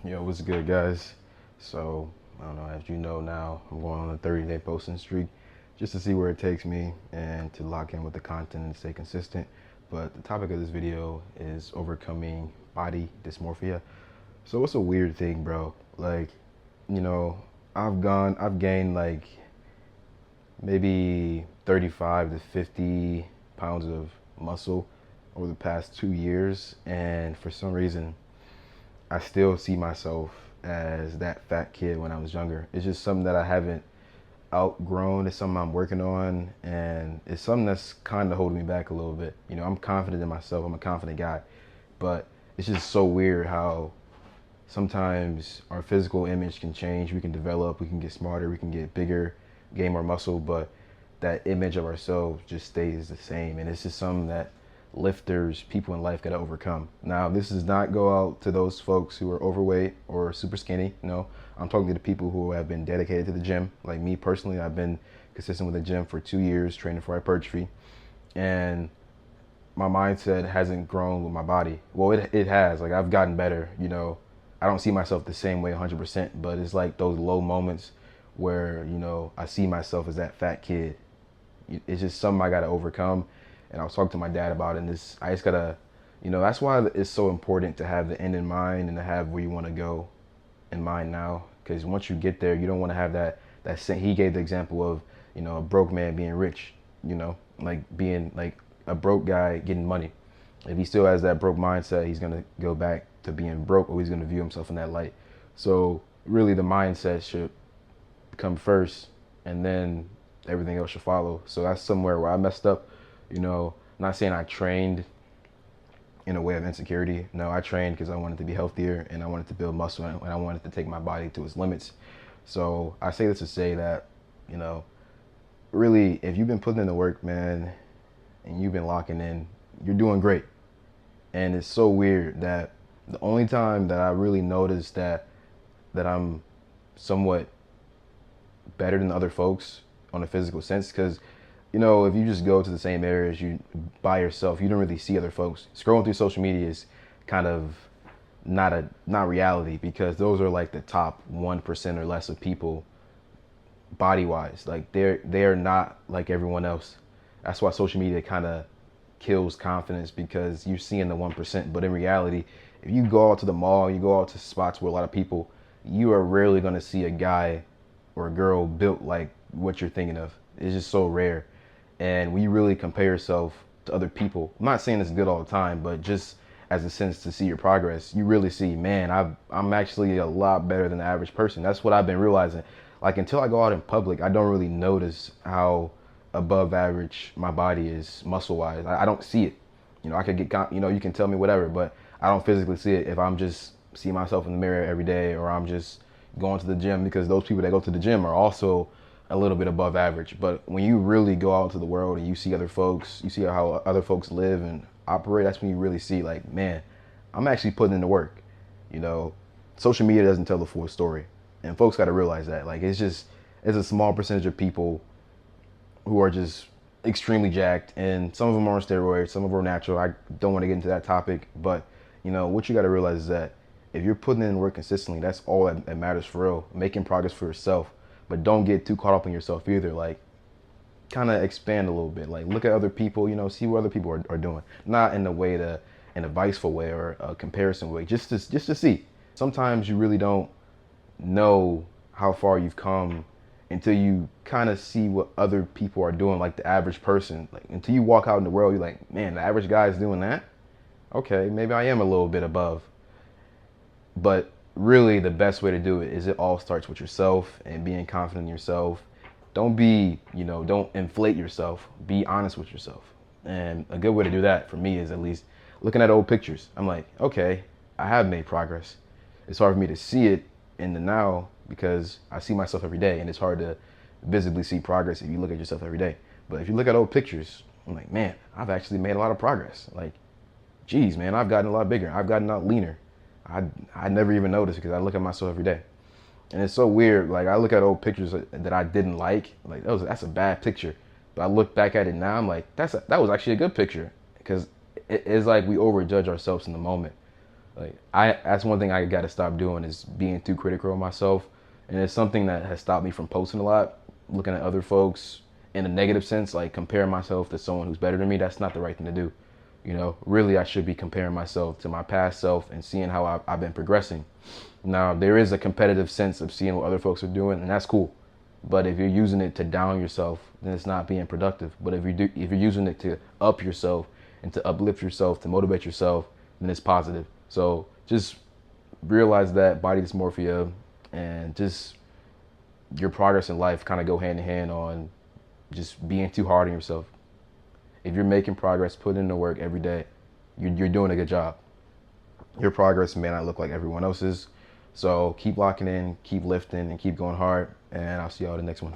Yo, what's good, guys? So, I don't know, as you know now, I'm going on a 30-day posting streak just to see where it takes me and to lock in with the content and stay consistent. But the topic of this video is overcoming body dysmorphia. So, it's a weird thing, bro. Like, you know, I've gained like maybe 35 to 50 pounds of muscle over the past 2 years, and for some reason, I still see myself as that fat kid when I was younger. It's just something that I haven't outgrown. It's something I'm working on, and it's something that's kind of holding me back a little bit. You know, I'm confident in myself. I'm a confident guy, but it's just so weird how sometimes our physical image can change. We can develop, we can get smarter, we can get bigger, gain more muscle, but that image of ourselves just stays the same. And it's just something that lifters, people in life got to overcome. Now, this does not go out to those folks who are overweight or super skinny. No, I'm talking to the people who have been dedicated to the gym. Like me personally, I've been consistent with the gym for 2 years, training for hypertrophy, and my mindset hasn't grown with my body. Well, it has. Like, I've gotten better. You know, I don't see myself the same way 100%, but it's like those low moments where, you know, I see myself as that fat kid. It's just something I got to overcome. And I was talking to my dad about it, and I just got to, you know, that's why it's so important to have the end in mind and to have where you want to go in mind now. Because once you get there, you don't want to have he gave the example of, you know, a broke man being rich, you know, like being like a broke guy getting money. If he still has that broke mindset, he's going to go back to being broke, or he's going to view himself in that light. So really the mindset should come first, and then everything else should follow. So that's somewhere where I messed up. You know, I'm not saying I trained in a way of insecurity. No, I trained because I wanted to be healthier and I wanted to build muscle and I wanted to take my body to its limits. So I say this to say that, you know, really, if you've been putting in the work, man, and you've been locking in, you're doing great. And it's so weird that the only time that I really noticed that I'm somewhat better than other folks on a physical sense, because, you know, if you just go to the same areas you by yourself, you don't really see other folks. Scrolling through social media is kind of not reality, because those are like the top 1% or less of people body wise. Like they're not like everyone else. That's why social media kind of kills confidence, because you're seeing the 1%. But in reality, if you go out to the mall, you go out to spots where a lot of people, you are rarely going to see a guy or a girl built like what you're thinking of. It's just so rare. And when you really compare yourself to other people, I'm not saying it's good all the time, but just as a sense to see your progress, you really see, man, I'm actually a lot better than the average person. That's what I've been realizing. Like, until I go out in public, I don't really notice how above average my body is muscle wise. I don't see it. You know, I could get, you know, you can tell me whatever, but I don't physically see it if I'm just see myself in the mirror every day, or I'm just going to the gym, because those people that go to the gym are also a little bit above average. But when you really go out into the world and you see other folks, you see how other folks live and operate, that's when you really see, like, man, I'm actually putting in the work. You know, social media doesn't tell the full story, and folks got to realize that. Like, it's a small percentage of people who are just extremely jacked, and some of them are on steroids, some of them are natural. I don't want to get into that topic, but, you know, what you got to realize is that if you're putting in work consistently, that's all that matters for real. Making progress for yourself, but don't get too caught up in yourself either. Like, kind of expand a little bit. Like, look at other people, you know, see what other people are doing. Not in a way in a viceful way or a comparison way, just to see. Sometimes you really don't know how far you've come until you kind of see what other people are doing, like the average person. Like, until you walk out in the world, you're like, man, the average guy is doing that? Okay, maybe I am a little bit above. But really, the best way to do it is it all starts with yourself and being confident in yourself. Don't don't inflate yourself. Be honest with yourself. And a good way to do that for me is at least looking at old pictures. I'm like, okay, I have made progress. It's hard for me to see it in the now because I see myself every day, and it's hard to visibly see progress if you look at yourself every day. But if you look at old pictures, I'm like, man, I've actually made a lot of progress. Like, geez, man, I've gotten a lot bigger. I've gotten a lot leaner. I never even noticed because I look at myself every day. And it's so weird. Like, I look at old pictures that I didn't like that's a bad picture. But I look back at it now, I'm like, that was actually a good picture. Because it's like we overjudge ourselves in the moment. Like that's one thing I got to stop doing is being too critical of myself, and it's something that has stopped me from posting a lot, looking at other folks in a negative sense, like comparing myself to someone who's better than me. That's not the right thing to do. You know, really, I should be comparing myself to my past self and seeing how I've been progressing. Now, there is a competitive sense of seeing what other folks are doing, and that's cool. But if you're using it to down yourself, then it's not being productive. But if you're using it to up yourself and to uplift yourself, to motivate yourself, then it's positive. So just realize that body dysmorphia and just your progress in life kind of go hand in hand on just being too hard on yourself. If you're making progress, put in the work every day, you're doing a good job. Your progress may not look like everyone else's. So keep locking in, keep lifting, and keep going hard. And I'll see y'all in the next one.